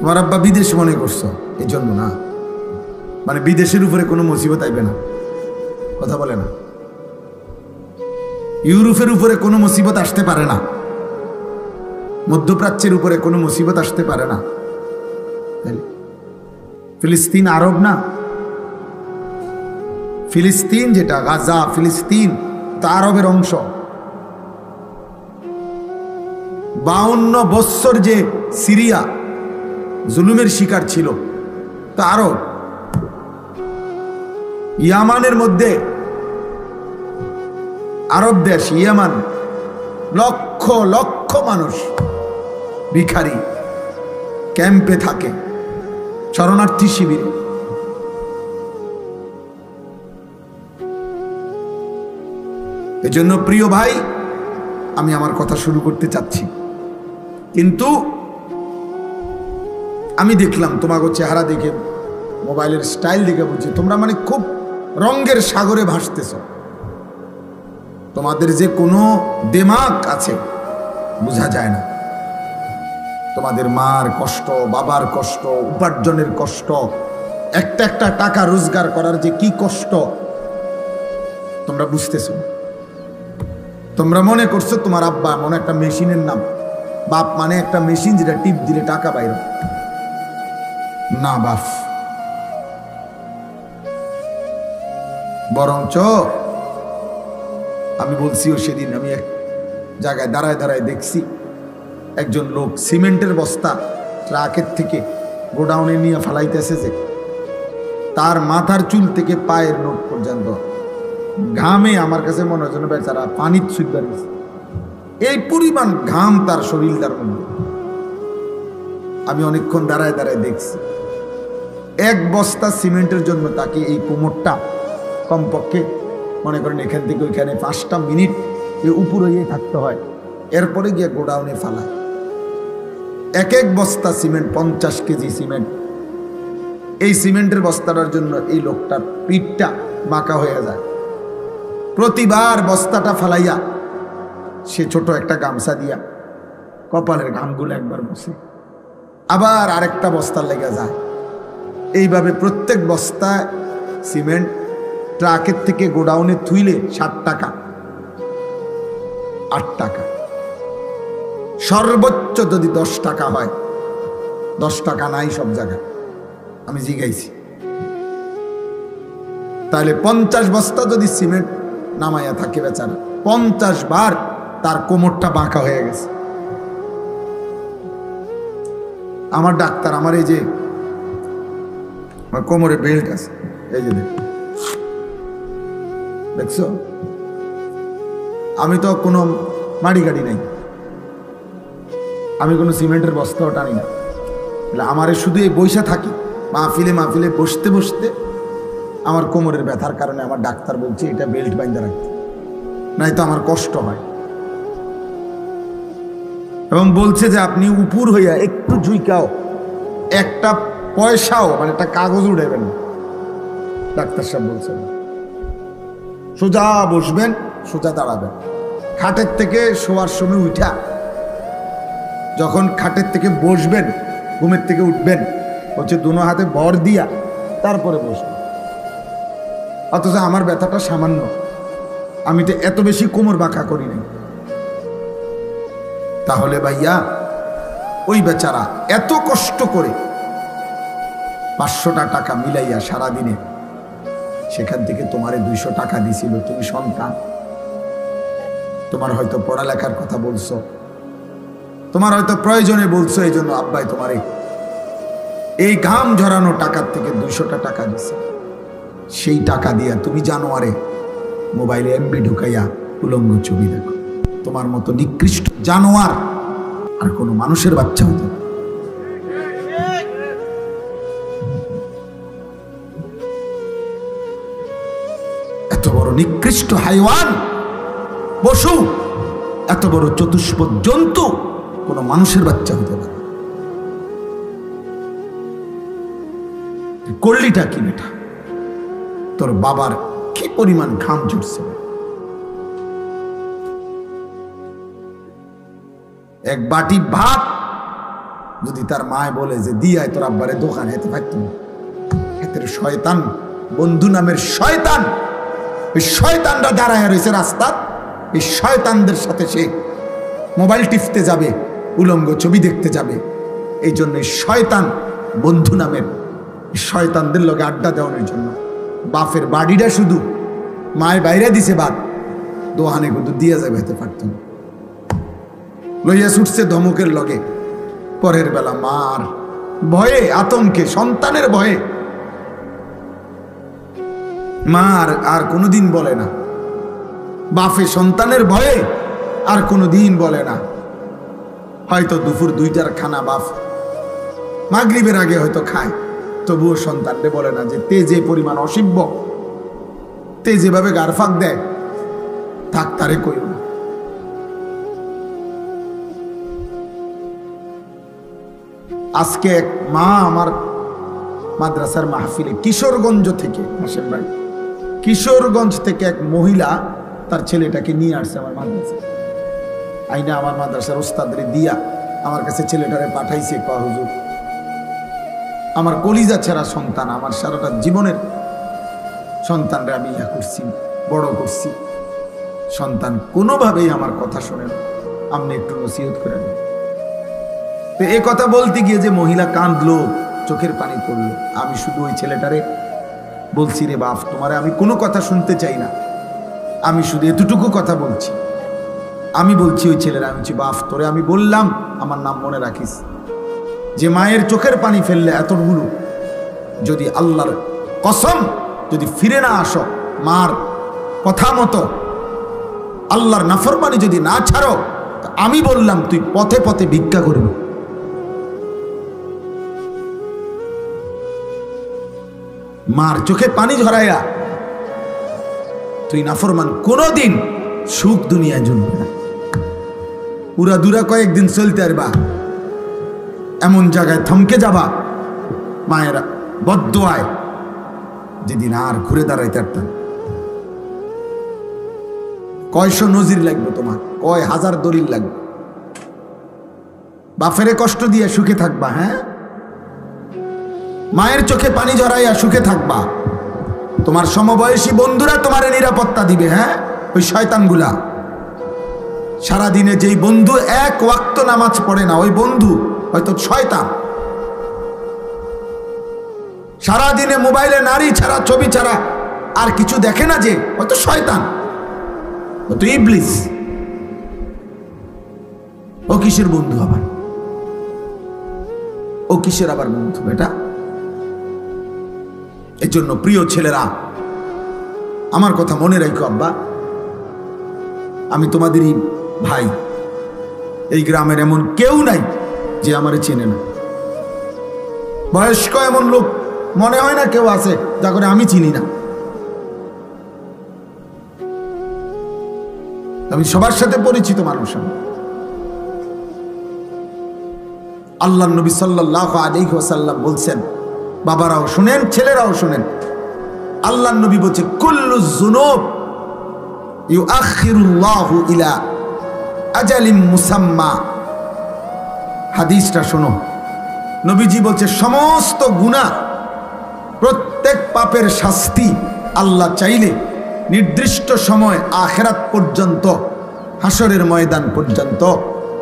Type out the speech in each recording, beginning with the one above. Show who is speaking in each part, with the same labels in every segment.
Speaker 1: তোমার আব্বা বিদেশ মনে করছো এই জন্য না, মানে বিদেশের উপরে কোনো মুসিবত আইবে না, কথা বলে না। ইউরোপের উপরে কোনো মুসিবত আসতে পারে না, মধ্যপ্রাচ্যের উপরে কোনো মুসিবত আসতে পারে না। ফিলিস্তিন আরব না? ফিলিস্তিন যেটা গাজা, ফিলিস্তিন তা আরবের অংশ। 52 বৎসর যে সিরিয়া জুলুমের শিকার ছিল তা আরব। ইয়ামানের মধ্যে আরব দেশ ইয়ামান, লক্ষ লক্ষ মানুষ ভিখারি ক্যাম্পে থাকে, শরণার্থী শিবিরে। এজন্য প্রিয় ভাই, আমি আমার কথা শুরু করতে চাচ্ছি, কিন্তু আমি দেখলাম তোমাকে চেহারা দেখে, মোবাইলের স্টাইল দেখে বুঝছি তোমরা মানে খুব রঙের সাগরে ভাসতেছ। তোমাদের যে কোনো দিমাগ আছে বোঝা যায় না। তোমাদের মার কষ্ট, বাবার কষ্ট, উপার্জনের কষ্ট, একটা একটা টাকা রোজগার করার যে কি কষ্ট তোমরা বুঝতেছ। তোমরা মনে করছো তোমার আব্বা মনে একটা মেশিনের নাম, বাপ মানে একটা মেশিন যেটা টিপ দিলে টাকা বাইর না। বাপ বরঞ্চ আমি বলছিও সেদিন, আমি এক জায়গায় দাঁড়ায় দাঁড়ায় দেখছি একজন লোক সিমেন্টের বস্তা ট্রাকের থেকে গোডাউনে নিয়ে ফালাইতেছে, যে তার মাথার চুল থেকে পায়ের নোট পর্যন্ত ঘামে, আমার কাছে মনে হয় যেন বেচারা পানির সুইবার গেছে, এই পরিমাণ ঘাম তার শরীরটার মধ্যে। আমি অনেকক্ষণ দাঁড়ায় দাঁড়ায় দেখছি। এক বস্তা সিমেন্টের জন্য তাকে এই কোমরটা কমপক্ষে মনে করেন এখান থেকে ওইখানে 5টা মিনিট উপরে গিয়ে থাকতে হয়, এরপরে গিয়ে গোডাউনে ফালায়। এক এক বস্তা সিমেন্ট 50 কেজি সিমেন্ট। এই সিমেন্টের বস্তাটার জন্য এই লোকটার পিঠটা বাঁকা হয়ে যায়। প্রতিবার বস্তাটা ফালাইয়া সে ছোট একটা গামছা দিয়া কপালের ঘামগুলো একবার বসে, আবার আরেকটা বস্তার লেগে যায়। এইভাবে প্রত্যেক বস্তায় সিমেন্ট ট্রাকের থেকে গোডাউনে থুইলে 60 টাকা, 8 টাকা, সর্বোচ্চ যদি 10 টাকা হয়। 10 টাকা নাই সব জায়গায়, আমি জিগাইছি। তাহলে 50 বস্তা যদি সিমেন্ট নামাইয়া থাকে বেচারা, 50 বার তার কোমরটা বাঁকা হয়ে গেছে। আমার ডাক্তার, আমার এই যে কোমরে বেল্ট আছে, এই যে দেখছো, আমি তো কোনো মাড়ি গাড়ি নাই, আমি কোনো সিমেন্টের বস্তাও টানি না। আমারে শুধু এই বৈশা থাকি মাহফিলে মাহফিলে বসতে বসতে আমার কোমরের ব্যথার কারণে আমার ডাক্তার বলছে এটা বেল্ট বাইন্ধা রাখতে, নাই তো আমার কষ্ট হয়। এবং বলছে যে আপনি উপর হইয়া একটু ঝুইকাও, একটা পয়সাও মানে একটা কাগজ উঠাবেন না। ডাক্তার সাহেব বলছেন সোজা বসবেন, সোজা দাঁড়াবেন। খাটের থেকে শোয়ার সময় উঠা, যখন খাটের থেকে বসবেন, ঘুমের থেকে উঠবেন, হচ্ছে দুনো হাতে ভর দিয়া তারপরে বসবেন। অথচ আমার ব্যথাটা সামান্য, আমি তো এত বেশি কোমর বাঁকা করি নাই। তাহলে ভাইয়া ওই বেচারা এত কষ্ট করে 500টা টাকা মিলাইয়া সারাদিনে, সেখান থেকে তোমারে 200 টাকা দিছিল। তুমি সন্তান, তোমার হয়তো পড়ালেখার কথা বলছো, তোমার হয়তো প্রয়োজনে বলছো, এই জন্য আব্বাই তোমারে এই ঘাম ঝরানো টাকার থেকে 200টা টাকা দিছে। সেই টাকা দিয়া তুমি জানোয়ারে মোবাইলে এমবি ঢুকাইয়া উলঙ্গ ছবি দেখো। তোমার মতো নিকৃষ্ট জানোয়ার আর কোনো মানুষের বাচ্চা হতো না। এত বড় নিকৃষ্ট হাইওয়ান, পশু, এত বড় চতুষ্পদ জন্তু কোনো মানুষের বাচ্চা হতে পারে। করলিটা কি বেটা? তোর বাবার কি পরিমাণ ঘাম ঝরছে। এক বাটি ভাত যদি তার মায় বলে যে দিয়ায় তোর আব্বারে দোকান হেতে পারতো না, হেতের শয়তান বন্ধু নামের শয়তান, ওই শয়তানরা দাঁড়ায় রয়েছে রাস্তা, এই শয়তানদের সাথে সে মোবাইল টিপতে যাবে, উলঙ্গ ছবি দেখতে যাবে। এই জন্য শয়তান বন্ধু নামের শয়তানদের লগে আড্ডা দেওয়ানোর জন্য বাপের বাড়িটা শুধু মায়ের বাইরে দিছে বাদ, দোহানে কিন্তু দিয়ে যাবে হতে পারত না। লইয়া ছুটছে ধমকের লগে, পরের বেলা মার ভয়ে আতঙ্কে সন্তানের ভয়ে মার আর কোনোদিন বলে না, বাপে সন্তানের ভয়ে আর কোনোদিন বলে না। হয়তো দুপুর 2টার খানা বাপ মাগরিবের আগে হয়তো খায়, তবুও সন্তানকে বলে না যে তে যে পরিমাণ অসিব্য, তে যেভাবে গারফাক দেয় থাক তারে কইও না। আজকে এক মা আমার মাদ্রাসার মাহফিলে কিশোরগঞ্জ থেকে, হাসেম ভাই, কিশোরগঞ্জ থেকে এক মহিলা তার ছেলেটাকে নিয়ে আসছে আমার মাদ্রাসায়, আইনা আমার মাদ্রাসার ওস্তাদরে দিয়া আমার কাছে ছেলেটারে পাঠাইছে। কয় হুজুর, আমার কলিজা ছেঁড়া সন্তান, আমার সারাটা জীবনের সন্তানরা আমি ইয়া করছি, বড় করছি, সন্তান কোনোভাবেই আমার কথা শোনে না, আপনি একটু নসিহত করে দেন। তো এ কথা বলতে গিয়ে যে মহিলা কাঁদলো, চোখের পানি পড়লো, আমি শুধু ওই ছেলেটারে বলছি, রে বাপ, তোমারে আমি কোনো কথা শুনতে চাই না, আমি শুধু এতটুকু কথা বলছি। আমি বলছি ওই ছেলেরা, আমি বলছি বাপ, তোরে আমি বললাম আমার নাম মনে রাখিস, যে মায়ের চোখের পানি ফেললে এতগুলো, যদি আল্লাহর কসম যদি ফিরে না আসো, মার কথা মতো আল্লাহর নাফরমানি যদি না ছাড়ো, আমি বললাম তুই পথে পথে ভিক্ষা করবি। মার চোখে পানি ঝরাইয়া তুই নাফরমান, কোনোদিন সুখ দুনিয়ায় জমবে না। পুরা দুরা কয়েকদিন চলতে পারবা, এমন জায়গায় থমকে যাবা মায়েরা বদদোয়ায়, যেদিন আর ঘুরে দাঁড়াইতে পারতাম। কয়শো নজির লাগবে তোমার, কয় হাজার দলিল লাগবে, বাপেরে কষ্ট দিয়ে সুখে থাকবা? হ্যাঁ, মায়ের চোখে পানি ঝরাইয়া সুখে থাকবা? তোমার সমবয়সী বন্ধুরা তোমারে নিরাপত্তা দিবে? হ্যাঁ, ওই শয়তানগুলা। সারাদিনে যেই বন্ধু এক ওয়াক্ত নামাজ পড়ে না, ওই বন্ধু হয়তো শয়তান। সারাদিনে মোবাইলে নারী ছাড়া, ছবি ছাড়া আর কিছু দেখে না, যে হয়তো শয়তান, হয়তো ইবলিস। ও কিসের বন্ধু আবার? ও কিসের আবার বন্ধু এটা? এই জন্য প্রিয় ছেলেরা, আমার কথা মনে রাখো আব্বা, আমি তোমাদেরই ভাই। এই গ্রামের এমন কেউ নাই যে আমারে চেনে না। বয়স্ক এমন লোক মনে হয় না কেউ আছে যা করে আমি চিনি না। আমি সবার সাথে পরিচিত মানুষ। আল্লাহর নবী সাল্লাল্লাহু আলাইহি ওয়াসাল্লাম বলছেন, বাবারাও শুনেন, ছেলেরাও শুনেন, আল্লাহর নবী বলছে, কুল্লু যুনুব ইউআখিরুল্লাহু ইলা আজালিম মুসাম্মা। হাদিসটা শোনো, নবীজি বলছে, সমস্ত গুনাহ, প্রত্যেক পাপের শাস্তি আল্লাহ চাইলে নির্দিষ্ট সময় আখিরাত পর্যন্ত, হাসরের ময়দান পর্যন্ত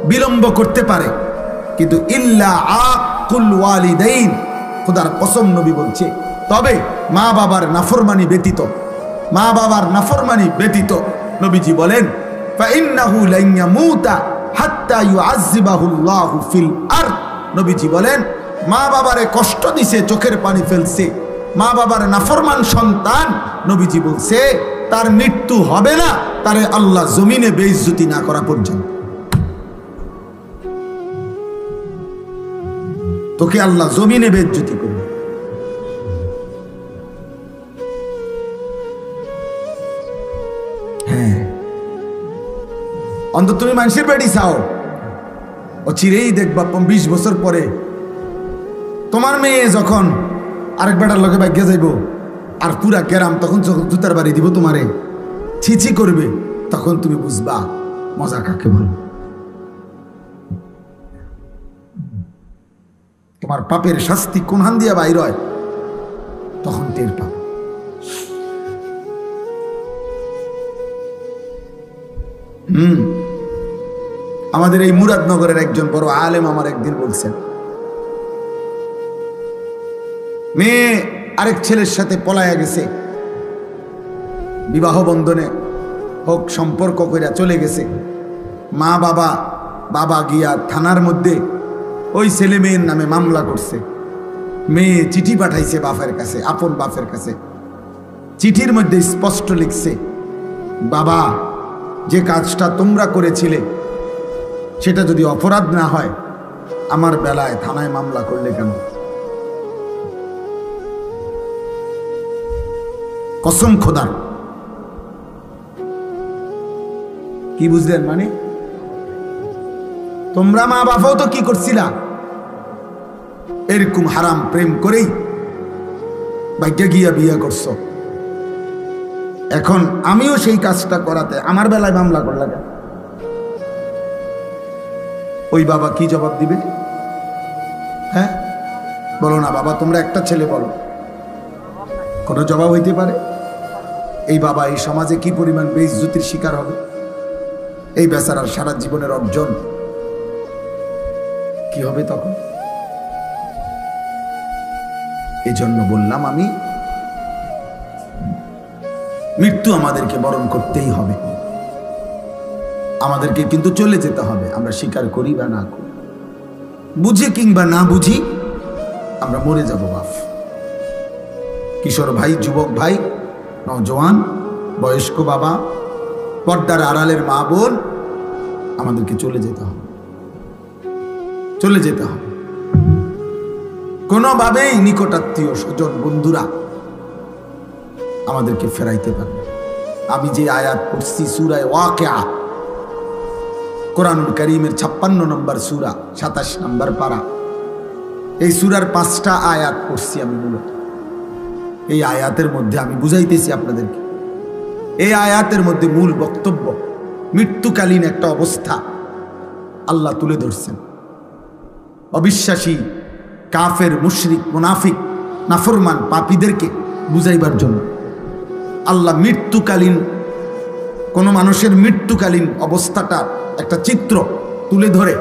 Speaker 1: বিলম্ব করতে পারে, কিন্তু ইল্লা আকুল ওয়ালিদাইন, খোদার কসম নবী বলছে, তবে মা বাবার নাফরমানি ব্যতীত, মা বাবার নাফরমানি ব্যতীত। নবীজি বলেন, ফাইন্নাহু লান ইয়ামুতা হাত্তা ইউআযযিবাহুল্লাহু ফিল আরদ। নবীজি বলেন, মা বাবারে কষ্ট দিছে, চোখের পানি ফেলছে, মা বাবার নাফরমান সন্তান, নবীজি বলছে তার মৃত্যু হবে না তারে আল্লাহ জমিনে বেইজ্জতি না করা পর্যন্ত। তোকে আল্লাহ জমিনে বেইজ্জতি করবে। হ্যাঁ, অন্তত তুমি মানুষের বেড়ি চাও, ও চিরেই দেখবা 20 বছর পরে তোমার মেয়ে যখন আরেক বেটার লগে ভাগ্যে যাইব, আর পুরা গ্রাম তখন জুতার বাড়ি দিব তোমারে, ছিছি করবে, তখন তুমি বুঝবা মজা কাকে বল। তোমার পাপের শাস্তি কোনখান দিয়া বাইর হয় তখন টের পাবে। আমাদের এই মুরাদনগরের একজন বড় আলেম আমার একদিন বলছেন, মেয়ে আরেক ছেলের সাথে পলায়া গেছে, বিবাহ বন্ধনে হোক সম্পর্ক কইরা চলে গেছে। মা বাবা গিয়া থানার মধ্যে ওই ছেলে মেয়ের নামে মামলা করছে। মেয়ে চিঠি পাঠাইছে বাপের কাছে, আপন বাপের কাছে। চিঠির মধ্যে স্পষ্ট লিখছে, বাবা যে কাজটা তোমরা করেছিলে সেটা যদি অপরাধ না হয় আমার বেলায় থানায় মামলা করলে কেন? কসম খোদার। কি বুঝলেন? মানে তোমরা মা বাবাও তো কি করছিলা? এরকম হারাম প্রেম করেই বাইকে গিয়া বিয়ে করছো। এখন আমিও সেই কাজটা করাতে আমার বেলায় মামলা করলা কেন? ওই বাবা কি জবাব দিবে? হ্যাঁ বলো না বাবা, তোমরা একটা ছেলে বলো, কোনো জবাব হইতে পারে? এই বাবা এই সমাজে কি পরিমাণ বেইজ্জতির শিকার হবে? এই বেচারার সারা জীবনের অর্জন কি হবে তখন? এই জন্য বললাম আমি, মৃত্যু আমাদেরকে বরণ করতেই হবে, আমাদেরকে কিন্তু চলে যেতে হবে। আমরা স্বীকার করি বা না করি, বুঝি কিংবা না বুঝি, আমরা মরে যাব বাপ। কিশোর ভাই, যুবক ভাই, নওজোয়ান, বয়স্ক বাবা, পর্দার আড়ালের মা বোন, আমাদেরকে চলে যেতে হবে, চলে যেতে হবে। কোনোভাবেই নিকটাত্মীয় স্বজন বন্ধুরা আমাদেরকে ফেরাইতে পারবে। আমি যে আয়াত পড়ছি সূরা ওয়াকিয়া, কোরআনুল কারীমের 56 নম্বর সূরা, 27 নম্বর পারা, এই সূরার 5টা আয়াত পড়ছি আমি। মূলত এই আয়াতের মধ্যে আমি বুঝাইতেছি আপনাদেরকে, এই আয়াতের মধ্যে মূল বক্তব্য মৃত্যুকালীন একটা অবস্থা আল্লাহ তুলে ধরছেন। অবিশ্বাসী, কাফের, মুশরিক, মুনাফিক, নাফরমান, পাপীদেরকে বুঝাইবার জন্য আল্লাহ মৃত্যুকালীন, কোন মানুষের মৃত্যুকালীন অবস্থাটা একটা চিত্র তুলে ধরে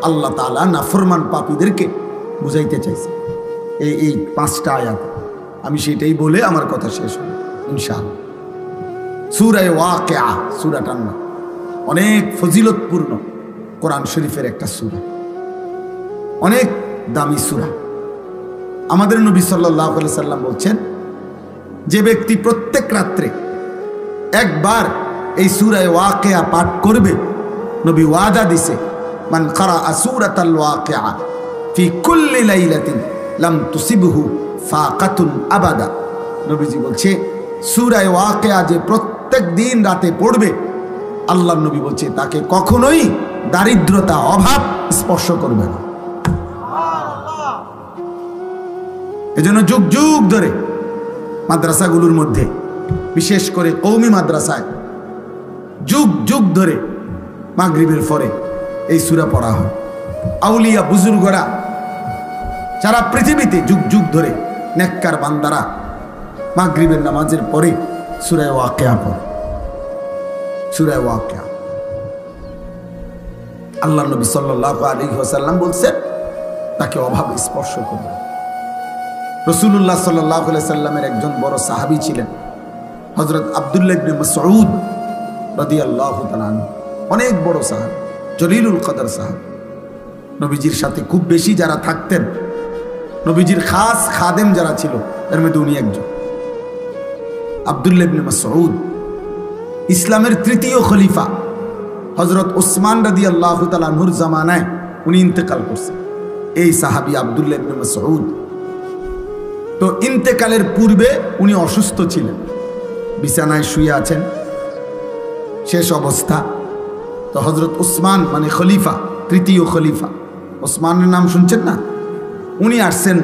Speaker 1: আল্লাহ তাআলা নাফরমান পাপীদেরকে বুঝাইতে চাইছে এই 5টা আয়াত। আমি সেটাই বলে আমার কথা শেষ হবে ইনশাআল্লাহ। সূরা ওয়াকিয়া, সূরাটার নাম, অনেক ফজিলতপূর্ণ কোরআন শরীফের একটা সূরা, অনেক দামি সূরা। আমাদের নবী সাল্লাল্লাহু আলাইহি সাল্লাম বলছেন, যে ব্যক্তি প্রত্যেক রাত্রে একবার এই সূরা ওয়াকিয়া পাঠ করবে, নবী ওয়াদা দিছে, মান ক্বারাআ সূরাতাল ওয়াকিয়া ফি কুল্লি লাইলাতিন লাম তুসিবহু ফাকাতুন আবাদা। নবীজি বলছে, সূরা ওয়াকিয়া যে প্রত্যেক দিন রাতে পড়বে, আল্লাহর নবী বলছে তাকে কখনোই দারিদ্রতা, অভাব স্পর্শ করবে না। এজন্য যুগ যুগ ধরে মাদ্রাসাগুলোর মধ্যে, বিশেষ করে কওমি মাদ্রাসায়, যুগ যুগ ধরে মাগরিবের পরে এই সূরা পড়া হয়। আউলিয়া বুজুর্গরা সারা পৃথিবীতে যুগ যুগ ধরে, নেককার বান্দারা মাগরিবের নামাজের পরে সূরা ওয়াকিয়া পড়ে। সূরা ওয়াকিয়া আল্লাহ নবী সাল্লাল্লাহু আলাইহি ওয়াসাল্লাম বলছেন তাকে অভাব স্পর্শ করবে। রাসূলুল্লাহ সাল্লাল্লাহু আলাইহি সাল্লামের একজন বড় সাহাবী ছিলেন হযরত আব্দুল্লাহ ইবনে মাসউদ রাদিয়াল্লাহু তাআলা আনহু, অনেক বড় সাহাবী, জলিলুল কদর সাহাবী। নবীজির সাথে খুব বেশি যারা থাকতেন, নবীজির খাস খাদেম যারা ছিল, এর মধ্যে উনি একজন। আব্দুল্লাহ ইবনে মাসউদ ইসলামের 3য় খলিফা হযরত ওসমান রাদিয়াল্লাহু তাআলা আনহুর জামানায় উনি ইন্তেকাল করছেন। এই সাহাবী আব্দুল্লাহ ইবনে মাসউদ, তো ইন্তেকালের পূর্বে উনি অসুস্থ ছিলেন, বিছানায় শুয়ে আছেন, শেষ অবস্থা। তো হযরত ওসমান, মানে খলিফা, 3য় খলিফা, ওসমানের নাম শুনছেন না? উনি আসছেন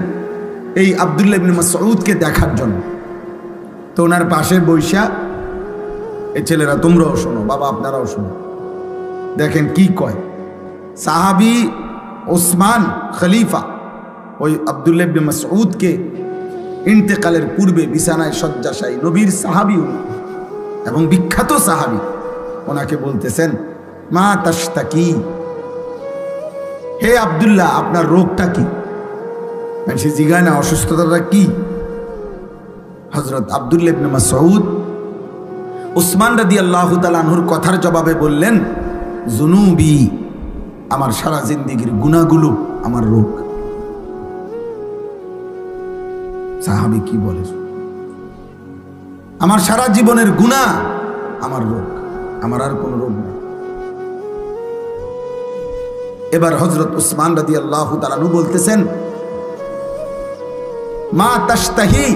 Speaker 1: এই আব্দুল্লাহ ইবনে মাসউদকে দেখার জন্য। তো ওনার পাশে বৈশা, এই ছেলেরা তোমরাও শোনো, বাবা আপনারাও শোনো, দেখেন কি কয়। সাহাবী ওসমান খলিফা, ওই আব্দুল্লাহ ইবনে মাসউদকে ইন্তেকালের পূর্বে বিছানায় শয্যাশায়ী নবীর সাহাবী এবং বিখ্যাত সাহাবী, ওনাকে বলতেছেন মা তাশতাকি, হে আব্দুল্লাহ আপনার রোগটা কি? সে জিজ্ঞাসা না অসুস্থতাটা কি? হযরত আব্দুল্লাহ ইবনে মাসউদ উসমান রাদিয়াল্লাহু তাআলা আনহুর কথার জবাবে বললেন জুনুবি, আমার সারা জিন্দেগীর গুনাহগুলো আমার রোগ। সাহাবী কি বলে? আমার সারা জীবনের গুনাহ আমার রোগ, আমার আর কোনো রোগ নেই। এবার হযরত উসমান রাদিয়াল্লাহু তাআলা আনহু বলতেছেন মা তাশতাহি,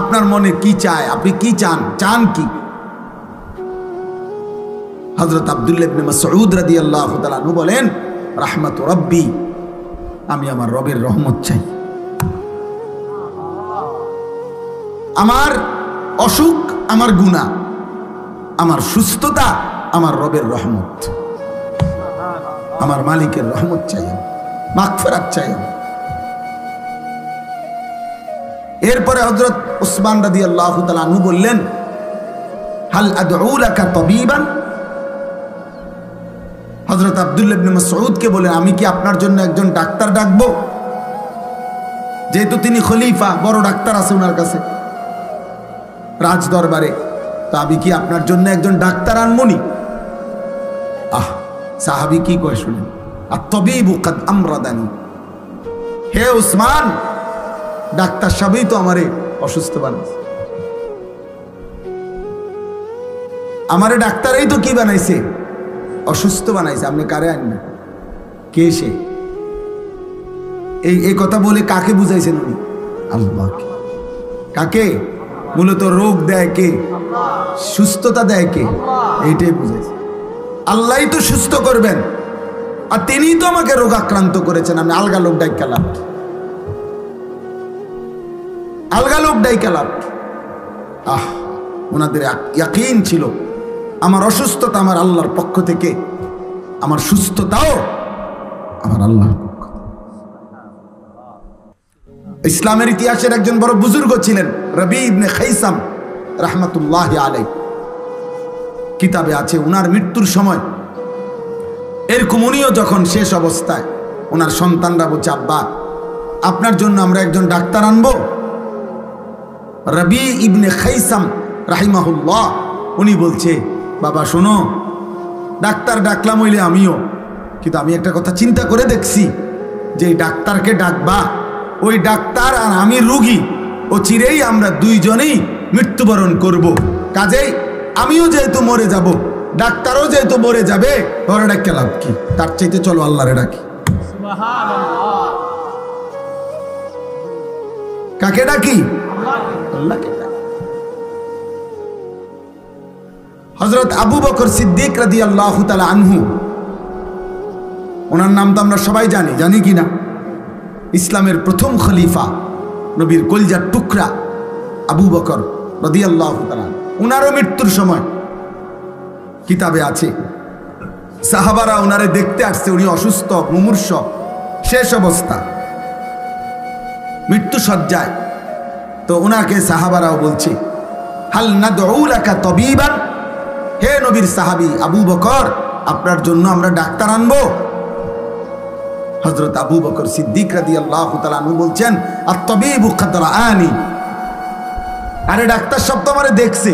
Speaker 1: আপনার মনে কি চায়, আপনি কি চান, চান কি? হযরত আব্দুল্লাহ ইবনে মাসউদ রাদিয়াল্লাহু তাআলা আনহু বলেন রাহমাতু রাব্বি, আমি আমার রবের রহমত চাই। আমার অসুখ আমার গুনাহ, আমার সুস্থতা আমার রবের রহমত, আমার মালিকের রহমত চাই, মাগফিরাত চাই। এরপরে হযরত উসমান রাদিয়াল্লাহু তাআলা আনহু বললেন হাল আদউ লাকা তাবিবান, হযরত আব্দুল্লাহ ইবনে মাসউদকে বলেন আমি কি আপনার জন্য একজন ডাক্তার ডাকবো? যেহেতু তিনি খলিফা, বড় ডাক্তার আছে ওনার কাছে রাজ দরবারে, তো আমি কি আপনার জন্য একজন ডাক্তার আনমনি? সাহাবী কি কয় শুনেন, আত-তাবিবু কাদ আমরাদানি, হে উসমান ডাক্তার সাহেবই তো আমারে অসুস্থ বানাইছে, আমারে ডাক্তারই তো কি বানাইছে, অসুস্থ বানাইছে, আপনি কারে আনবেন? কে সে? এই কথা বলে কাকে বুঝাইছেন উনি? আল্লাহকে। কাকে? মূলত রোগ দেয় কে, সুস্থতা দেয় কে, এইটাই বুঝাইছে। আল্লাহই তো সুস্থ করবেন, আর তিনিই তো আমাকে রোগাক্রান্ত করেছেন। আমি আলগা লোক ডাইকালাম, আলগা লোক ডাইকালাম। ওনাদের ইয়াকিন ছিল আমার অসুস্থতা আমার আল্লাহর পক্ষ থেকে, আমার সুস্থতাও আমার আল্লাহর পক্ষ। ইসলামের ইতিহাসের একজন বড় বুজুর্গ ছিলেন রবি ইবনে খাইসাম রাহমাতুল্লাহি আলাইহি, কিতাবে আছে ওনার মৃত্যুর সময় এরকম উনিও যখন শেষ অবস্থায়, ওনার সন্তানরা বলছে আব্বা আপনার জন্য আমরা একজন ডাক্তার আনবো। রবি ইবনে খাইসাম রাহিমাহুল্লাহ উনি বলছে বাবা শোনো, ডাক্তার ডাকলাম হইলে আমিও, কিন্তু আমি একটা কথা চিন্তা করে দেখছি যে ডাক্তারকে ডাকবা, ওই ডাক্তার আর আমি রোগী, ও চিরেই আমরা দুইজনেই মৃত্যুবরণ করব। কাজেই আমিও যেহেতু মরে যাব, ডাক্তারও যেহেতু মরে যাবে, ওরা ডাকে লাভ কি? তার চাইতে চলো আল্লাহরে ডাকি। কাকে ডাকি? আল্লাহকে ডাকি। হযরত আবু বকর সিদ্দিক রাদিয়াল্লাহু তাআলা আনহু, ওনার নাম তো আমরা সবাই জানি, জানি কি না? ইসলামের প্রথম খলিফা, নবীর কলিজার টুকরা আবু বকর রাদিয়াল্লাহু তাআলা, ওনারও মৃত্যুর সময় কিতাবে আছে সাহাবারা ওনারে দেখতে আসছে, উনি অসুস্থ মুমূর্ষ শেষ অবস্থা, মৃত্যু সজ্জায়। তো ওনাকে সাহাবারাও বলছে হাল নাদউ লাকা তাবিবান, হে নবীর সাহাবী আবু বকর আপনার জন্য আমরা ডাক্তার আনবো? হযরত আবু বকর সিদ্দিক রাদিয়াল্লাহু তাআলা আনহু বলছেন আত-তাবিবু কাদ রাআনি, আরে ডাক্তার সব তো আমারে দেখছে,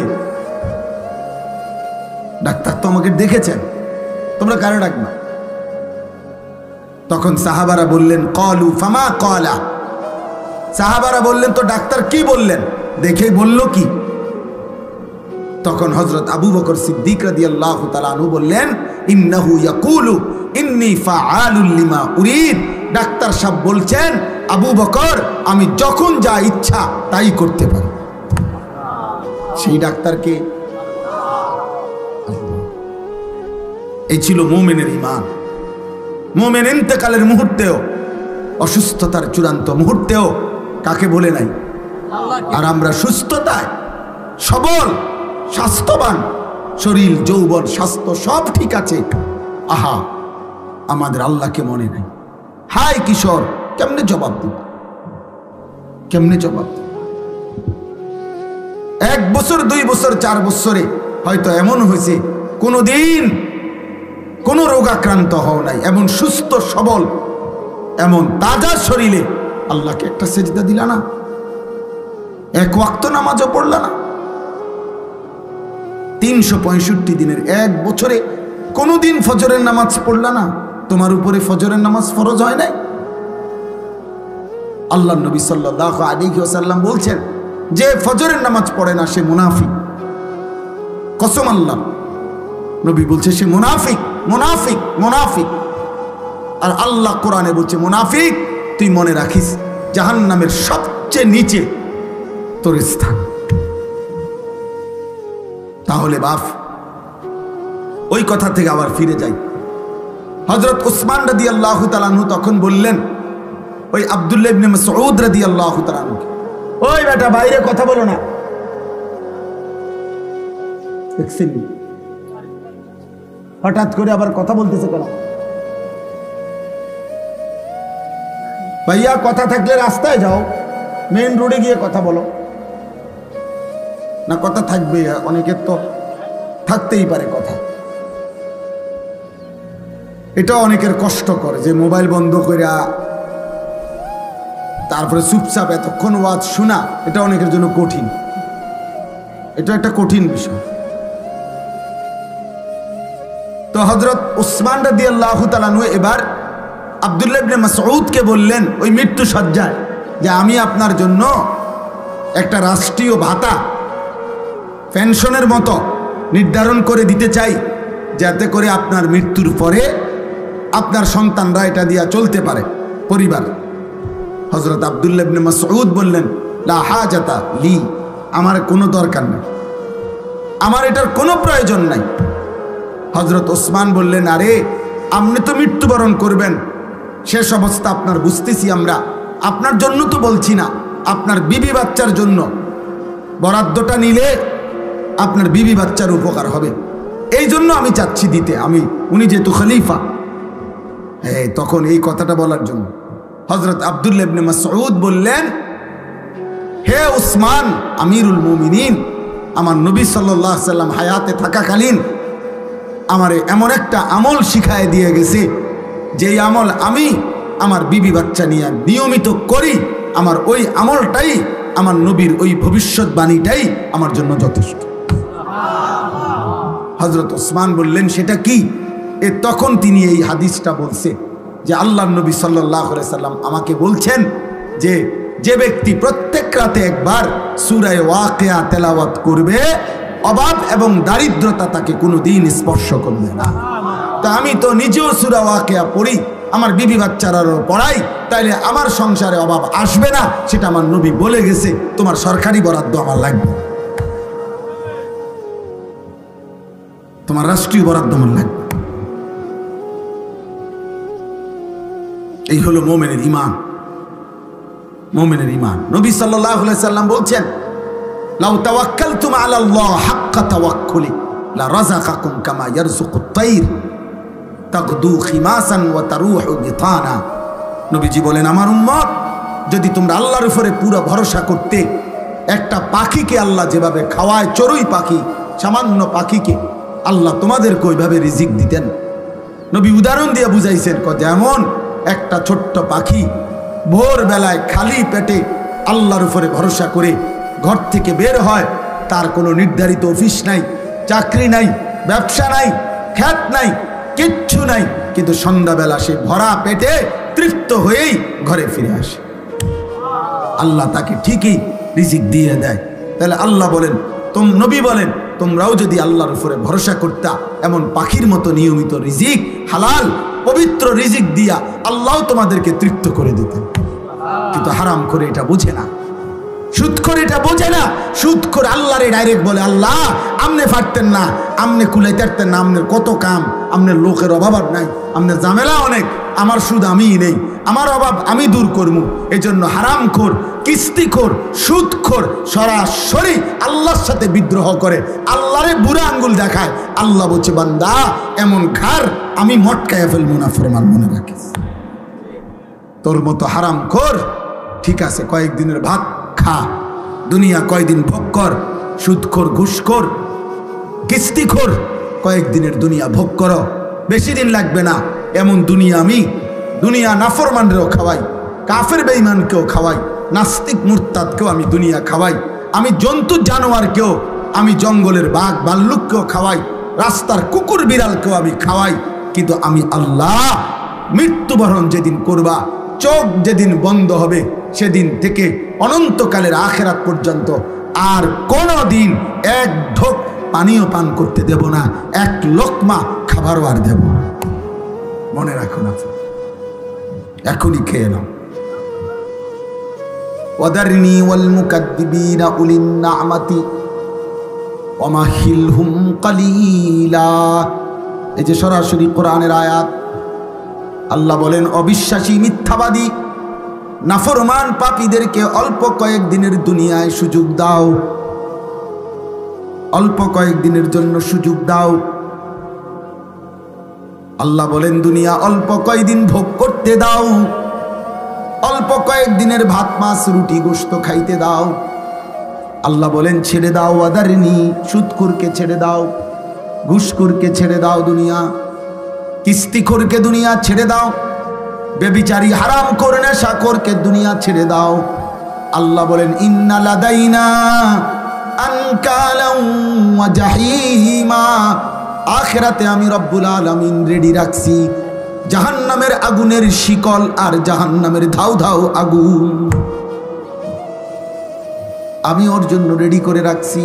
Speaker 1: ডাক্তার তো আমাকে দেখেছেন, তোমরা কারে ডাকবা? তখন সাহাবারা বললেন ক্বালু ফামা ক্বালা, সাহাবারা বললেন তো ডাক্তার কি বললেন, দেখেই বলল কি? তখন হযরত আবু বকর সিদ্দিক রাদিয়াল্লাহু তাআলা আনহু বললেন ইন্নাহু ইয়াকুলু ইন্নী ফাআলুল লিমা উরিদ, ডাক্তার সাহেব বলছেন আবু বকর আমি যখন যা ইচ্ছা তাই করতে পারি। সেই ডাক্তারকে এই ছিল মুমিনের ঈমান। মুমিন ইন্তেকালের মুহূর্তেও, অসুস্থতার চূড়ান্ত মুহূর্তেও কাকে বলে নাই? আর আমরা সুস্থতায় সবল স্বাস্থ্যবান, শরীর যৌবন স্বাস্থ্য সব ঠিক আছে, আহা আমাদের আল্লাহকে মনে নাই। হায় কিশোর কেমনে জবাব দিব? কেমনে জবাব দিব? 1 বছর 2 বছর 4 বছরে হয়তো এমন হয়েছে কোনোদিন কোনো রোগাক্রান্ত হও নাই, এমন সুস্থ সবল, এমন তাজা শরীরে আল্লাহকে একটা সেজদা দিলা না, 1 ওয়াক্ত নামাজও পড়লা না। 365 দিনের 1 বছরে কোনোদিন ফজরের নামাজ পড়লা না। তোমার উপরে ফজরের নামাজ ফরজ হয় নাই? আল্লাহর নবী সাল্লাল্লাহু আলাইহি ওয়াসাল্লাম বলছেন, যে ফজরের নামাজ পড়ে না সে মুনাফিক। কসম আল্লাহ, নবী বলছে সে মুনাফিক, মুনাফিক, মুনাফিক। আর আল্লাহ কোরআনে বলছে, মুনাফিক তুই মনে রাখিস জাহান্নামের সবচেয়ে নিচে তোর স্থান। তাহলে বাপ, ওই কথা থেকে আবার ফিরে যাই। হযরত উসমান রাদিয়াল্লাহু তাআলা আনহু তখন বললেন ওই আব্দুল্লাহ ইবনে মাসউদ রাদিয়াল্লাহু তাআলা আনহু, ওই বেটা বাইরে কথা বলো না। হঠাৎ করে আবার কথা বলতেছে কেন? ভাইয়া কথা থাকলে রাস্তায় যাও, মেইন রোডে গিয়ে কথা বলো না। কথা থাকবে, অনেকের তো থাকতেই পারে কথা। এটা অনেকের কষ্ট করে যে মোবাইল বন্ধ করে তারপরে চুপচাপ এতক্ষণ ওয়াজ শোনা, এটা অনেকের জন্য কঠিন। এটা একটা কঠিন বিষয়। তো হযরত উসমান রাদিয়াল্লাহু তাআলা আনহু এবার আব্দুল্লাহ ইবনে মাসউদকে বললেন ওই মৃত্যু সজ্জায়, যে আমি আপনার জন্য একটা রাষ্ট্রীয় ভাতা পেনশনের মতো নির্ধারণ করে দিতে চাই, যাতে করে আপনার মৃত্যুর পরে আপনার সন্তানরা এটা দিয়া চলতে পারে পরিবার। হযরত আব্দুল্লাহ ইবনে মাসউদ বললেন, লা হাজাতা লি, আমার কোনো দরকার নেই, আমার এটার কোনো প্রয়োজন নাই। হযরত ওসমান বললেন, আরে আপনি তো মৃত্যুবরণ করবেন, শেষ অবস্থা আপনার বুঝতেছি আমরা, আপনার জন্য তো বলছি না, আপনার বিবি বাচ্চার জন্য বরাদ্দটা নিলে আপনার বিবি বাচ্চার উপকার হবে, এই জন্য আমি চাচ্ছি দিতে। উনি যেহেতু খলিফা, হ্যাঁ, তখন এই কথাটা বলার জন্য হযরত আব্দুল্লাহ ইবনে মাসউদ বললেন, হে উসমান আমিরুল মুমিনিন, আমার নবী সাল্লাল্লাহু আলাইহি সাল্লাম হায়াতে থাকাকালীন আমারে এমন একটা আমল শিখায় দিয়ে গেছে, যেই আমল আমি আমার বিবি বাচ্চা নিয়ে নিয়মিত করি, আমার ওই আমলটাই, আমার নবীর ওই ভবিষ্যৎবাণীটাই আমার জন্য যথেষ্ট। হযরত ওসমান বললেন, সেটা কি? তখন তিনি এই হাদিসটা বলছে যে আল্লাহর নবী সাল্লাল্লাহু আলাইহি সাল্লাম আমাকে বলছেন যে যে ব্যক্তি প্রত্যেক রাতে একবার সূরা ওয়াকিয়া তেলাওয়াত করবে, অভাব এবং দারিদ্রতা তাকে কোনোদিন স্পর্শ করবে না। তা আমি তো নিজেও সূরা ওয়াকিয়া পড়ি, আমার বিবি বাচ্চারারও পড়াই, তাইলে আমার সংসারে অভাব আসবে না, সেটা আমার নবী বলে গেছে। তোমার সরকারি বরাদ্দ আমার লাগবে, তোমার রাষ্ট্রীয় বরাদ্দ আমার লাগবে। এই হলো মুমিনের ঈমান। মুমিনের ঈমান। নবী সাল্লাল্লাহু আলাইহি সাল্লাম বলছেন, লাউ তাওয়াক্কালতুম আলাল্লাহ হাক্কা তাওয়াক্কুলি লা রাযাকাকুম কামা ইয়ারযুকুত তাইর তাগদু খিমাসান ওয়া তারুহু বিতানা। নবীজি বলেন, আমার উম্মত, যদি তোমরা আল্লাহর উপরে পুরো ভরসা করতে, একটা পাখিকে আল্লাহ যেভাবে খাওয়ায়, চড়ুই পাখি, সামান্য পাখিকে আল্লাহ তোমাদেরকে ওইভাবে রিজিক দিতেন। নবী উদাহরণ দিয়ে বুঝাইছেন, যেমন একটা ছোট্ট পাখি ভোরবেলায় খালি পেটে আল্লাহর উপরে ভরসা করে ঘর থেকে বের হয়, তার কোনো নির্ধারিত অফিস নাই, চাকরি নাই, ব্যবসা নাই, খ্যাত নাই, কিচ্ছু নাই, কিন্তু সন্ধ্যাবেলা সে ভরা পেটে তৃপ্ত হয়েই ঘরে ফিরে আসে। আল্লাহ তাকে ঠিকই রিজিক দিয়ে দেয়। তাহলে আল্লাহ বলেন, নবী বলেন, তোমরাও যদি আল্লাহর উপরে ভরসা করতা, এমন পাখির মতো নিয়মিত রিজিক, হালাল পবিত্র রিজিক দিয়া আল্লাহ তোমাদেরকে তৃপ্ত করে দিতেন। কিন্তু হারাম করে এটা বুঝে না, সুদ করে এটা বোঝে না। সুদ করে আল্লাহরে ডাইরেক্ট বলে, আল্লাহ আমনে পারতেন না, আমনে কুলাইতে পারতেন না, আমনের কত কাম, আমনের লোকের অভাব আর নাই, আমনের ঝামেলা অনেক, আমার সুদ আমিই নেই, আমার অভাব আমি দূর করবো। এই জন্য হারামখোর, কিস্তিখোর, সুদখোর সরাসরি আল্লাহর সাথে বিদ্রোহ করে, আল্লাহরে বুড়া আঙ্গুল দেখায়। আল্লাহ বলছে, বান্দা এমন ঘাড় আমি মটকায়া ফেলবো না, ফরমান মনে রাখিস। তো তোর মতো হারামখোর ঠিক আছে, কয়েকদিনের ভাত খা, দুনিয়া কয়দিন ভোগ কর, সুদখোর, ঘুষখোর, কিস্তিখোর, কয়েকদিনের দুনিয়া ভোগ করো, বেশি দিন লাগবে না। এমন দুনিয়া আমি, দুনিয়া নাফরমানরেও খাওয়াই, কাফের বেঈমানকেও খাওয়াই, নাস্তিক মুরতাদকেও আমি দুনিয়া খাওয়াই, আমি জন্তু জানোয়ারকেও, আমি জঙ্গলের বাঘ ভাল্লুককেও খাওয়াই, রাস্তার কুকুর বিড়ালকেও আমি খাওয়াই। কিন্তু আমি আল্লাহ মৃত্যুবরণ যেদিন করবা, চোখ যেদিন বন্ধ হবে, সেদিন থেকে অনন্তকালের আখেরাত পর্যন্ত আর কোনো দিন এক ঢোক পানীয় পান করতে দেব না, এক লোকমা খাবারও আর দেব না। মনে রাখুন, এখনই খেয়ে নাও। ওয়াদারনি ওয়াল মুকাদ্দিবিনা উলিন নি'মাতি ওয়ামাহিলহুম কালিলা। এই যে সরাসরি কোরআনের আয়াত। আল্লাহ বলেন, অবিশ্বাসী, মিথ্যাবাদী, নাফরমান পাপীদেরকে অল্প কয়েকদিনের দুনিয়ায় সুযোগ দাও, অল্প কয়েকদিনের জন্য সুযোগ দাও। আল্লাহ বলেন, দুনিয়া অল্প কয়েকদিন ভোগ করতে দাও, অল্প কয়েকদিনের ভাত মাছ রুটি গোশত খাইতে দাও। আল্লাহ বলেন, ছেড়ে দাও ওয়াদারনি, সুদখোরকে ছেড়ে দাও, ঘুষখোরকে ছেড়ে দাও দুনিয়া, কিস্তিখোরকে দুনিয়া ছেড়ে দাও, বেবিচারী হারামখোর নেশাখোরকে দুনিয়া ছেড়ে দাও। আল্লাহ বলেন, ইন্না লাদাইনা আনকালাম ওয়া জাহিমা, আখিরাতে আমি রব্বুল আলামিন রেডি রাখছি জাহান্নামের আগুনের শিকল আর জাহান্নামের ধাউ ধাউ আগুন আমি ওর জন্য রেডি করে রাখছি।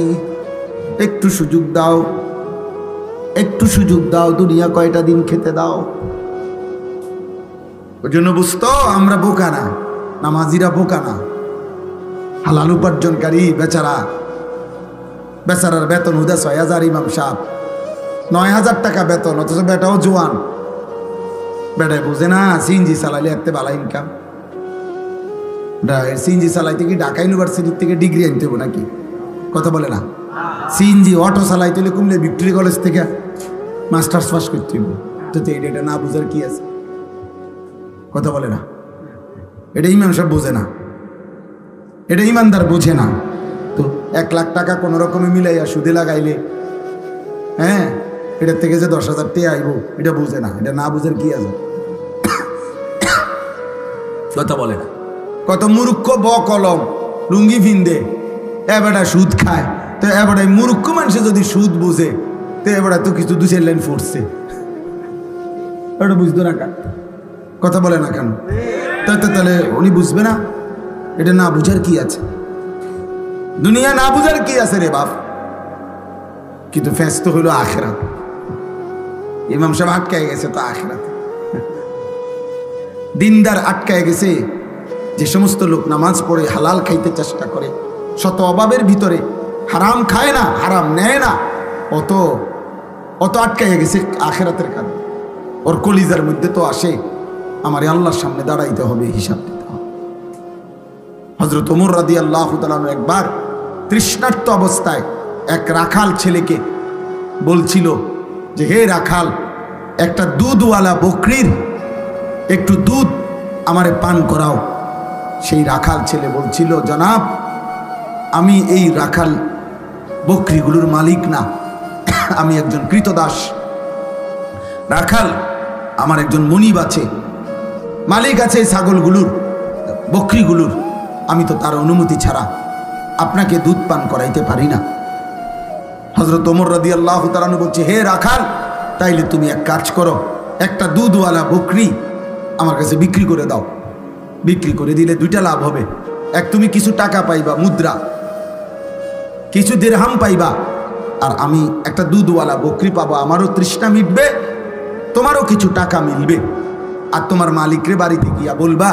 Speaker 1: একটু সুযোগ দাও, একটু সুযোগ দাও, দুনিয়া কয়টা দিন খেতে দাও। ওই জন্য বুঝতো আমরা বোকা না, নামাজিরা বোকা না। হালাল উপার্জনকারী বেচারা, বেচারার বেতন হুদা ৬,০০০, ইমাম সাহেব ৯,০০০ টাকা বেতন, অথচ বেটাও জোয়ান। বেটায় বুঝে না সিএনজি চালাইলে এত ভালো ইনকাম। সিএনজি চালাইতে কি ঢাকা ইউনিভার্সিটির থেকে ডিগ্রি আনতে হবে নাকি? কথা বলে না। সিএনজি অটো চালাইতে হলে কুমিল্লা ভিক্টোরিয়া কলেজ থেকে মাস্টার্স পাস করতে হবে। তো এটা না বুঝার কি আছে? কথা বলে না। এটা ইমাম সাহেব বোঝে না, এটা ইমানদার বোঝে না। তো ১ লাখ টাকা কোনো রকমে মিলাইয়া সুদে লাগাইলে, হ্যাঁ, এটার থেকে যে ১০,০০০ টাকা আইব, এটা বুঝে না। এটা না বুঝের কি আছে? কথা বলে না। কত মূর্খ কলম লুঙ্গি ফিন্দে এবারে সুদ খায়। তো এবারে মূর্খ মানুষে যদি সুদ বুঝে, তো এবারে তো কিছু ২-৪ লাইন ফুটছে, এটা বুঝতো না কেন? কথা বলে না কেন? তাহলে উনি বুঝবে না? এটা না বুঝার কি আছে? দুনিয়া না বুঝার কি আছে রে বাপ? কিন্তু ফেস হইল আখিরাত। ইমাম সাহেব আটকায় গেছে তো আখিরাত। দিনদার আটকায় গেছে। যে সমস্ত লোক নামাজ পড়ে হালাল খাইতে চেষ্টা করে, শত অভাবের ভিতরে হারাম খায় না, হারাম নেয় না, অত আটকায় গেছে আখিরাতের কারণে। ওর কলিজার মধ্যে তো আসে আমার আল্লাহর সামনে দাঁড়াইতে হবে, হিসাব দিতে হবে। হযরত ওমর রাদিয়াল্লাহু তাআলা একবার তৃষ্ণার্ত অবস্থায় এক রাখাল ছেলেকে বলছিল যে, হে রাখাল, একটা দুধওয়ালা বকরির একটু দুধ আমারে পান করাও। সেই রাখাল ছেলে বলছিল, জনাব, আমি এই রাখাল বকরিগুলোর মালিক না, আমি একজন কৃতদাস। রাখাল আমার একজন মনিব আছে, মালিক আছে এই ছাগলগুলোর, বকরিগুলোর। আমি তো তার অনুমতি ছাড়া আপনাকে দুধ পান করাইতে পারি না। হযরত ওমর রাদিয়াল্লাহু তাআলা বলছে, হে রাখাল, তাইলে তুমি এক কাজ করো, একটা দুধওয়ালা বকরি আমার কাছে বিক্রি করে দাও। বিক্রি করে দিলে দুইটা লাভ হবে। এক, তুমি কিছু টাকা পাইবা, মুদ্রা, কিছু দিরহাম পাইবা, আর আমি একটা দুধওয়ালা বকরি পাবো। আমারও তৃষ্ণা মিটবে, তোমারও কিছু টাকা মিলবে। আর তোমার মালিকরে বাড়িতে গিয়া বলবা,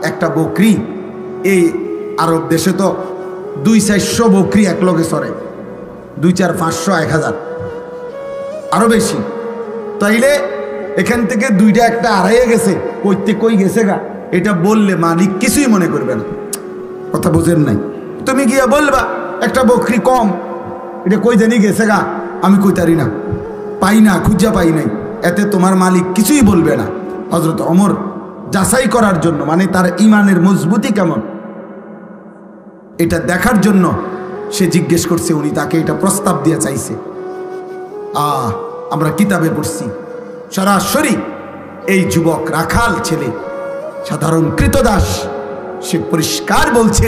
Speaker 1: একটা বকরি, এই আরব দেশে তো ২-৪০০ বকরি এক লগে সরে, ২, ৪, ৫০০, ১,০০০ আরো বেশি। তাইলে এখান থেকে দুইটা একটা হারাইয়া গেছে, কইতে কই গেছে গা, এটা বললে মালিক কিছুই মনে করবে না। কথা বুঝেন নাই? তুমি গিয়া বলবা একটা বকরি কম, এটা কই জানি গেছে গা, আমি কইতারি না, পাই না, খুঁজা পাই নাই, এতে তোমার মালিক কিছুই বলবে না। হযরত ওমর যাচাই করার জন্য, মানে তার ইমানের মজবুতি কেমন এটা দেখার জন্য সে জিজ্ঞেস করছে। উনি তাকে এটা প্রস্তাব দিয়ে চাইছে। আমরা কিতাবে পড়ছি সরাসরি এই যুবক রাখাল ছেলে, সাধারণ কৃতদাস, সে পরিষ্কার বলছে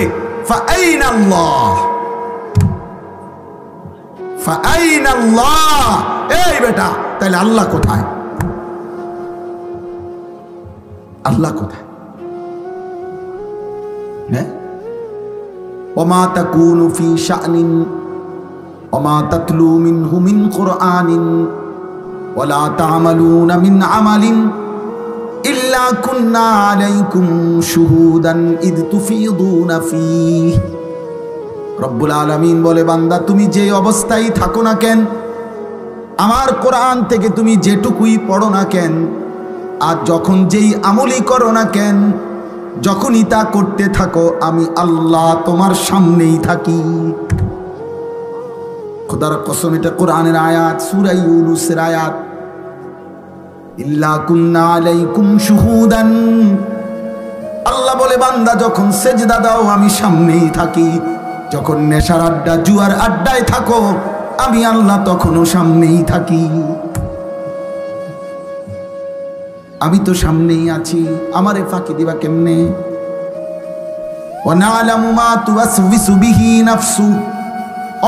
Speaker 1: ফাআইনাল্লাহ, ফাআইনাল্লাহ। এই বেটা, তাহলে আল্লাহ কোথায়? আল্লাহ কোথায়? হ্যাঁ, ওমা তাকুনু ফি শানিন ওমা তাতলু মিনহু মিন কুরআনিন ওয়ালা তা'মালুনা মিন আমালিন ইল্লা কুন্না আলাইকুম শুহুদান ইদ তুফিদুনা ফীহ। রব্বুল আলামিন বলে, বান্দা তুমি যে অবস্থায় থাকো না কেন, আমার কোরআন থেকে তুমি যেটুকুই পড়ো না কেন, আর যখন যেই আমলই করো না কেন, যখনই তা করতে থাকো, আমি আল্লাহ তোমার সামনেই থাকি। খোদার কসম, এটা কোরআনের আয়াত, সূরা ইউনূসের আয়াত। ইল্লা কুন্না আলাইকুম শুহুদান। আল্লাহ বলে, বান্দা যখন সেজদা দাও আমি সামনেই থাকি, যখন নেশার আড্ডা জুয়ার আড্ডায় থাকো আমি আল্লাহ তখনও সামনেই থাকি। আমি তো সামনেই আছি, আমারে ফাঁকি দিবা কেমনে? ওয়া না'লামু মা তুওয়াসওয়িসু বিহি নাফসু।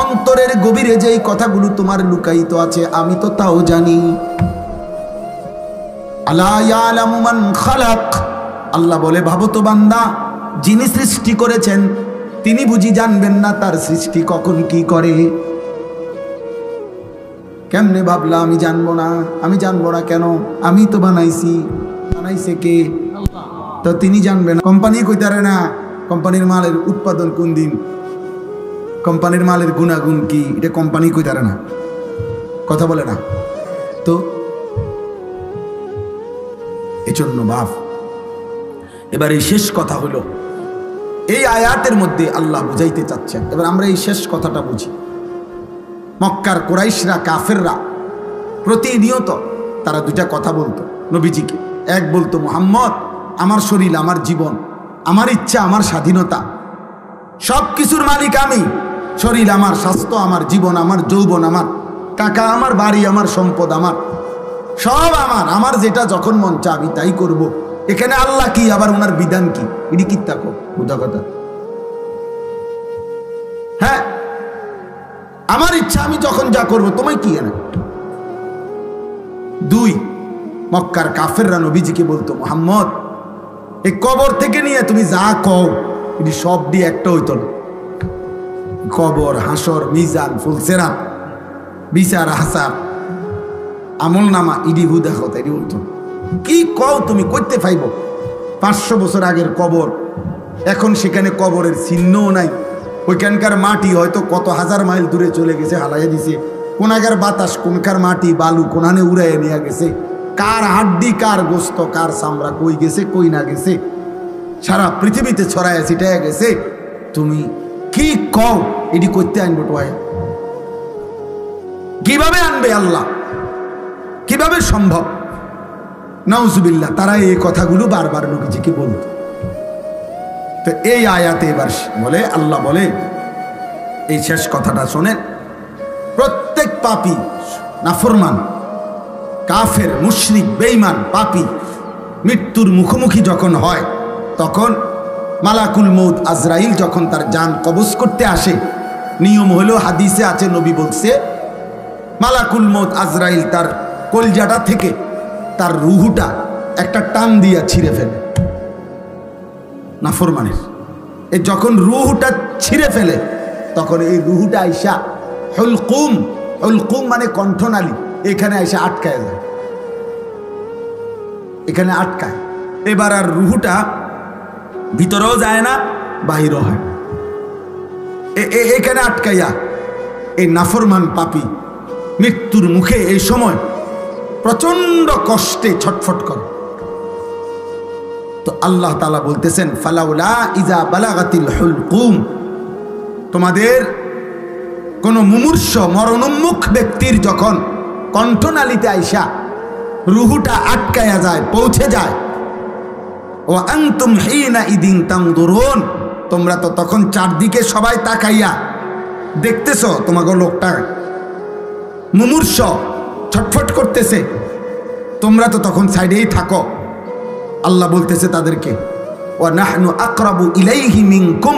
Speaker 1: অন্তরের গভীরে যেই কথাগুলো তোমার লুকায়িত আছে আমি তো তাও জানি। আলা ইয়ালামু মান খালাক। আল্লাহ বলে, ভাবো তো বান্দা, যিনি সৃষ্টি করেছেন তিনি বুঝি জানবেন না তার সৃষ্টি কখন কি করে? কেমনে ভাবলা আমি জানবো না? আমি জানবো না কেন? আমি তো বানাইছি। বানাইছে কে? তো তিনি জানবেন? কোম্পানি কইতারে না কোম্পানির মালের উৎপাদন কোন দিন, কোম্পানির মালের গুণাগুণ কি, এটা কোম্পানি কইতারে না, কথা বলে না তো। এজন্য বাপ, এবার এই শেষ কথা হলো, এই আয়াতের মধ্যে আল্লাহ বুঝাইতে চাচ্ছেন। এবার আমরা এই শেষ কথাটা বুঝি। মক্কার কুরাইশরা, কাফেররা প্রতিনিয়ত তারা দুটা কথা বলতো নবীজিকে। এক বলতো, মুহাম্মদ আমার শরীর, আমার জীবন, আমার ইচ্ছা, আমার স্বাধীনতা, সব কিছুর মালিক আমি। শরীর আমার, স্বাস্থ্য আমার, জীবন আমার, যৌবন আমার, টাকা আমার, বাড়ি আমার, সম্পদ আমার, সব আমার। আমার যেটা যখন মন চা আমি তাই করব। এখানে আল্লাহ কি, আবার ওনার বিধান কি? এটি কি তাকো বুঝা কথা? হ্যাঁ, আমার ইচ্ছা আমি যখন যা করবো, তোমায় কি এনে? দুই, মক্কার কাফেররা নবীজিকে বলতো, মুহাম্মদ এই কবর থেকে নিয়ে তুমি যা কও এটি সব দিয়ে একটা হইতো না। কবর, হাসর, মিজান, ফুলসেরাত, বিচার, হাসাব, আমল নামা, ইডি হুদা কথা এটি হইতো। কি কও তুমি, করতে পাইব? 500 বছর আগের কবর, এখন সেখানে কবরের চিহ্নও নাই। ওইখানকার মাটি হয়তো কত হাজার মাইল দূরে চলে গেছে, হালাইয়া দিছে। কোনাকার বাতাস, কোনকার মাটি, বালু কোনানে উড়াইয়া নিয়ে গেছে। কার হাড্ডি, কার গোস্ত, কার চামড়া কই গেছে, কই না গেছে, সারা পৃথিবীতে ছড়াইয়া ছিটাইয়া গেছে। তুমি কি কও এটি করতে আনবো? টোয়া কিভাবে আনবে আল্লাহ? কিভাবে সম্ভব? নাউজুবিল্লাহ। তারা এই কথাগুলো বারবার নবীজিকে বলত। তো এই আয়াতে এবার বলে, আল্লাহ বলে, এই শেষ কথাটা শোনেন, প্রত্যেক পাপী, নাফরমান, কাফের, মুশরিক, বেঈমান, পাপী মৃত্যুর মুখোমুখি যখন হয়, তখন মালাকুল মউত আজরাইল যখন তার জান কবজ করতে আসে, নিয়ম হলো, হাদিসে আছে, নবী বলছে, মালাকুল মউত আজরাইল তার কলজাটা থেকে তার রুহুটা একটা টান দিয়া ছিঁড়ে ফেলে। নাফরমানের এই যখন রুহুটা ছিঁড়ে ফেলে, তখন এই রুহুটা আইসা হুলকুম, হুলকুম মানে কণ্ঠনালী, এখানে আইসা আটকায় যায়, এখানে আটকায়। এবার আর রুহুটা ভিতরেও যায় না, বাহিরও হয়, এখানে আটকাইয়া এই নাফরমান পাপী মৃত্যুর মুখে এই সময় প্রচন্ড কষ্টে ছটফট করে। তো আল্লাহ তাআলা বলতেছেন, ফালাউলা ইজা বালাগাতিল হুলকুম, তোমাদের কোন মুমূর্ষ মরণোন্মুখ ব্যক্তির যখন কণ্ঠনালীতে আইসা রুহুটা আটকায়া যায়, পৌঁছে যায়, ওয়া আনতুম হিনা ইদিন তানদুরুন, তোমরা তো তখন চারদিকে সবাই তাকাইয়া দেখতেছো তোমাকে লোকটা মুমূর্ষ ছটফট করতেছে, তোমরা তো তখন সাইডেই থাকো। আল্লাহ বলতেছে তাদেরকে, ওয়া নাহনু আকরাবু ইলাইহি মিনকুম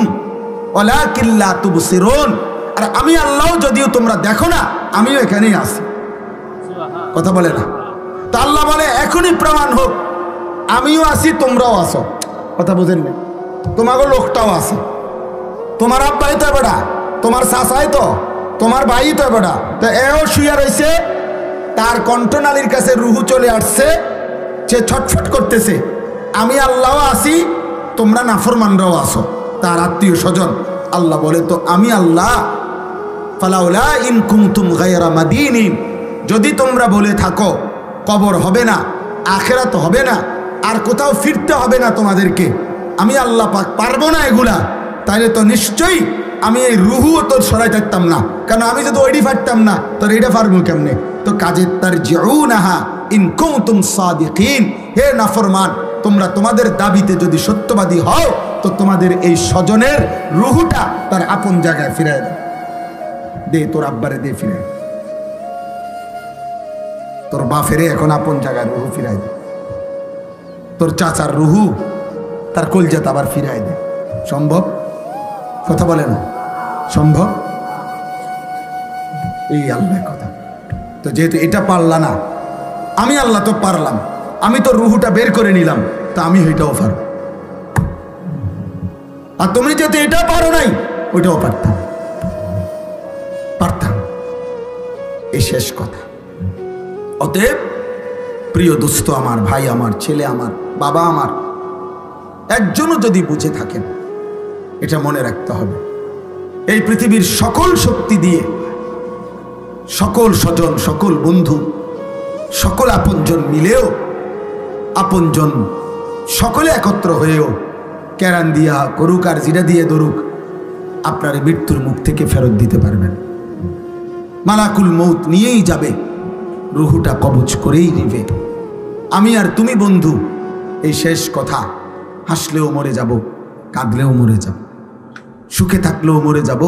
Speaker 1: ওয়ালাকিন লা তুবসিরুন, আর আমি আল্লাহ যদিও তোমরা দেখো না, আমিও এখানেই আছি। কথা বলে না তো আল্লাহ বলে এখনই প্রমাণ হোক আমিও আছি তোমরাও আছো। কথা বুঝেন না? তোমাকে লোকটাও আছে, তোমার আব্বাই তো বেটা, তোমার চাচাই তো, তোমার ভাই তো বেটা, তো এও শুয়ে রয়েছে, তার কণ্ঠনালীর কাছে রুহু চলে আসছে, সে ছটফট করতেছে। আমি আল্লাহও আছি, তোমরা নাফরমানরাও আছো, তার আত্মীয় স্বজন। আল্লাহ বলে তো আমি আল্লাহ, ফালাউলা ইন কুনতুম গায়রা মাদিনিন, যদি তোমরা বলে থাকো কবর হবে না, আখিরাত হবে না, আর কোথাও ফিরতে হবে না তোমাদেরকে, আমি আল্লাহ পাক পারবো না এগুলা, তাহলে তো নিশ্চয়ই আমি এই রুহুও তোর সরাই থাকতাম না। কারণ আমি যদি ওইডি পারতাম না, তোর এইটা পারবো কেমনে? তো কাজে তারজিউনাহা ইন কুনতুম সাদিকিন, হে নাফরমান, তোমরা তোমাদের দাবিতে যদি সত্যবাদী হও, তো তোমাদের এই স্বজনের রুহুটা তার আপন জায়গায় ফিরায় দাও। দে তোর আব্বারে দে ফিরে, তোর বাফেরে এখন আপন জায়গায় রুহু ফিরাই দে, তোর চাচার রুহু তার কলজাত আবার ফিরাই দে। সম্ভব? কথা বলে না সম্ভব? এই আল্লাহর কথা। তো যেহেতু এটা পারলা না, আমি আল্লাহ তো পারলাম, আমি তো রুহুটা বের করে নিলাম, তা আমি ওইটাও পারব। আর তুমি যেহেতু এটা পারো নাই, ওইটাও পারতাম, পারতাম। এই শেষ কথা। অতএব প্রিয় দোস্ত আমার, ভাই আমার, ছেলে আমার, বাবা আমার, একজনও যদি বুঝে থাকেন, এটা মনে রাখতে হবে, এই পৃথিবীর সকল শক্তি দিয়ে, সকল স্বজন, সকল বন্ধু, সকল আপনজন মিলেও, আপনজন সকলে একত্র হয়েও কেরান দিয়া করুক আর জিরা দিয়ে ধরুক, আপনার মৃত্যুর মুখ থেকে ফেরত দিতে পারবেন। মালাকুল মৌত নিয়েই যাবে, রুহুটা কবজ করেই নিবে। আমি আর তুমি বন্ধু, এই শেষ কথা, হাসলেও মরে যাব, কাঁদলেও মরে যাব, সুখে থাকলেও মরে যাব,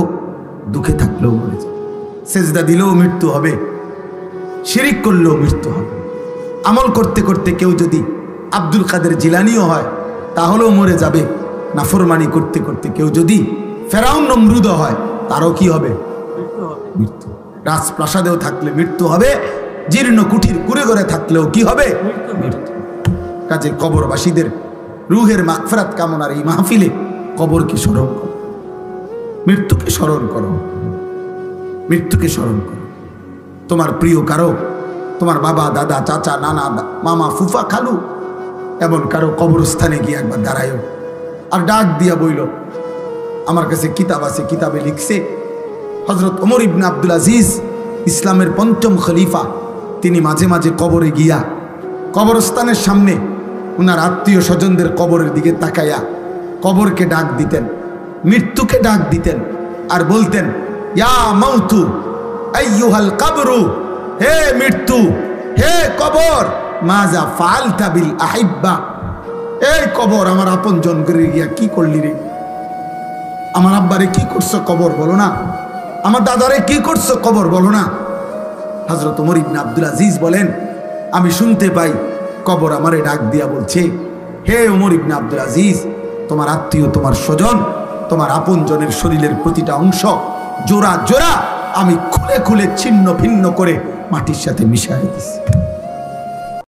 Speaker 1: দুঃখে থাকলেও মরে যাব, সেজদা দিলেও মৃত্যু হবে, শিরিক করলেও মৃত্যু হবে, আমল করতে করতে কেউ যদি আব্দুল কাদের জিলানিও হয় তাহলেও মরে যাবে, নাফরমানি করতে করতে কেউ যদি ফেরাউন নমরুদ হয় তারও কি হবে? মৃত্যু। রাজপ্রাসাদেও থাকলে মৃত্যু হবে, জীর্ণ কুঠির কুড়ে ঘরে থাকলেও কি হবে? মৃত্যু। কাজে কবরবাসীদের রুহের মাগফিরাত কামনার এই মাহফিলে কবরকে স্মরণ করো, মৃত্যুকে স্মরণ করো, মৃত্যুকে স্মরণ করো। তোমার প্রিয় কারো, তোমার বাবা, দাদা, চাচা, নানা, মামা, ফুফা, খালু, এমন কারো কবরস্থানে গিয়ে একবার দাঁড়ায়ও আর ডাক দিয়া বইল। আমার কাছে কিতাব আছে, কিতাবে লিখছে হযরত ওমর ইবনে আব্দুল আজিজ, ইসলামের পঞ্চম খলিফা, তিনি মাঝে মাঝে কবরে গিয়া কবরস্থানের সামনে ওনার আত্মীয় স্বজনদের কবরের দিকে তাকাইয়া কবরকে ডাক দিতেন, মৃত্যুকে ডাক দিতেন আর বলতেন, ইয়া মাউতু আইয়ুহাল কবরু, হে মৃত্যু, হে কবর, মাজা ফাআলতা বিল আহিব্বা, এই কবর আমার আপন জন করে গিয়া কি করলি রে? আমার আব্বারে কি করছো কবর বলো না, আমার দাদারে কি করছো কবর বলো না। হযরত ওমর ইবনে আব্দুল আজিজ বলেন, আমি শুনতে পাই কবর আমারে ডাক দিয়া বলছে, হে ওমর ইবনে আব্দুল আজিজ, তোমার আত্মীয়, তোমার স্বজন, তোমার আপন জনের শরীরের প্রতিটা অংশ জোড়া জোড়া আমি খুলে খুলে ছিন্ন ভিন্ন করে মাটির সাথে মিশাই দিছি।